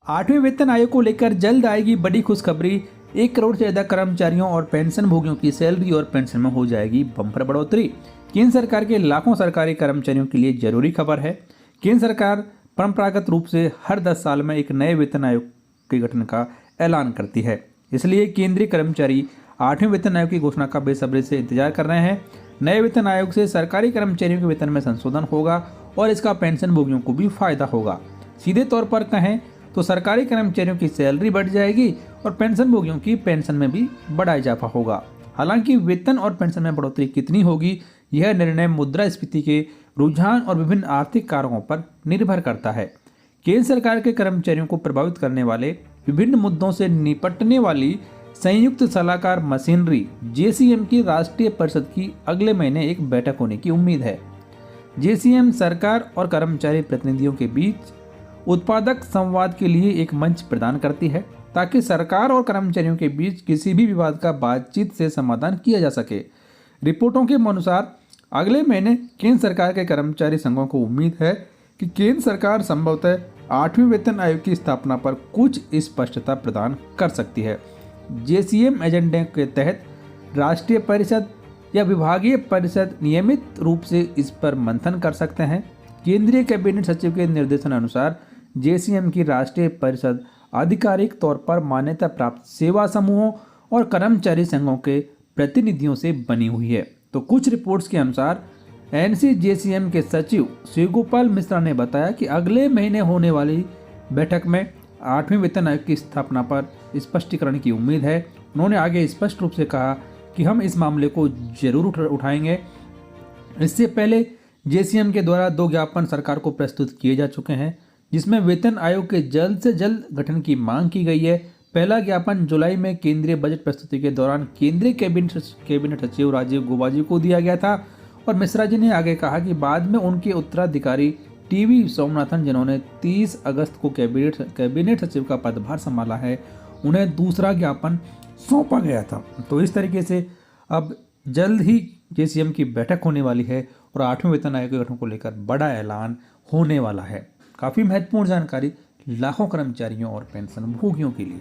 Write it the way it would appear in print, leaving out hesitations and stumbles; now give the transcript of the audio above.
8वें वेतन आयोग को लेकर जल्द आएगी बड़ी खुशखबरी। 1 करोड़ से ज्यादा कर्मचारियों और पेंशन भोगियों की सैलरी और पेंशन में हो जाएगी बम्पर बढ़ोतरी। केंद्र सरकार के लाखों सरकारी कर्मचारियों के लिए जरूरी खबर है। केंद्र सरकार परंपरागत रूप से हर 10 साल में एक नए वेतन आयोग के गठन का ऐलान करती है। इसलिए केंद्रीय कर्मचारी 8वें वेतन आयोग की घोषणा का बेसब्री से इंतजार कर रहे हैं। नए वेतन आयोग से सरकारी कर्मचारियों के वेतन में संशोधन होगा और इसका पेंशन भोगियों को भी फायदा होगा। सीधे तौर पर कहें तो सरकारी कर्मचारियों की सैलरी बढ़ जाएगी और पेंशन भोगियों की पेंशन में भी बड़ा इजाफा होगा। हालांकि वेतन और पेंशन में बढ़ोतरी कितनी होगी, यह निर्णय मुद्रास्फीति के रुझान और विभिन्न आर्थिक कारकों पर निर्भर करता है। केंद्र सरकार के कर्मचारियों को प्रभावित करने वाले विभिन्न मुद्दों से निपटने वाली संयुक्त सलाहकार मशीनरी जेसीएम की राष्ट्रीय परिषद की अगले महीने एक बैठक होने की उम्मीद है। जेसीएम सरकार और कर्मचारी प्रतिनिधियों के बीच उत्पादक संवाद के लिए एक मंच प्रदान करती है ताकि सरकार और कर्मचारियों के बीच किसी भी विवाद का बातचीत से समाधान किया जा सके। रिपोर्टों के अनुसार अगले महीने केंद्र सरकार के कर्मचारी संघों को उम्मीद है कि केंद्र सरकार संभवतः 8वें वेतन आयोग की स्थापना पर कुछ स्पष्टता प्रदान कर सकती है। जेसीएम एजेंडे के तहत राष्ट्रीय परिषद या विभागीय परिषद नियमित रूप से इस पर मंथन कर सकते हैं। केंद्रीय कैबिनेट सचिव के निर्देशन अनुसार जेसीएम की राष्ट्रीय परिषद आधिकारिक तौर पर मान्यता प्राप्त सेवा समूहों और कर्मचारी संघों के प्रतिनिधियों से बनी हुई है। तो कुछ रिपोर्ट्स के अनुसार एनसीजेसीएम के सचिव शिवगोपाल मिश्रा ने बताया कि अगले महीने होने वाली बैठक में 8वें वेतन आयोग की स्थापना पर स्पष्टीकरण की उम्मीद है। उन्होंने आगे स्पष्ट रूप से कहा कि हम इस मामले को जरूर उठाएंगे। इससे पहले जेसीएम के द्वारा 2 ज्ञापन सरकार को प्रस्तुत किए जा चुके हैं, जिसमें वेतन आयोग के जल्द से जल्द गठन की मांग की गई है। पहला ज्ञापन जुलाई में केंद्रीय बजट प्रस्तुति के दौरान केंद्रीय कैबिनेट सचिव राजीव गौबा जी को दिया गया था और मिश्रा जी ने आगे कहा कि बाद में उनके उत्तराधिकारी टीवी सोमनाथन, जिन्होंने 30 अगस्त को कैबिनेट सचिव का पदभार संभाला है, उन्हें दूसरा ज्ञापन सौंपा गया था। तो इस तरीके से अब जल्द ही जेसीएम की बैठक होने वाली है और 8वें वेतन आयोग के गठन को लेकर बड़ा ऐलान होने वाला है। काफ़ी महत्वपूर्ण जानकारी लाखों कर्मचारियों और पेंशन भोगियों के लिए।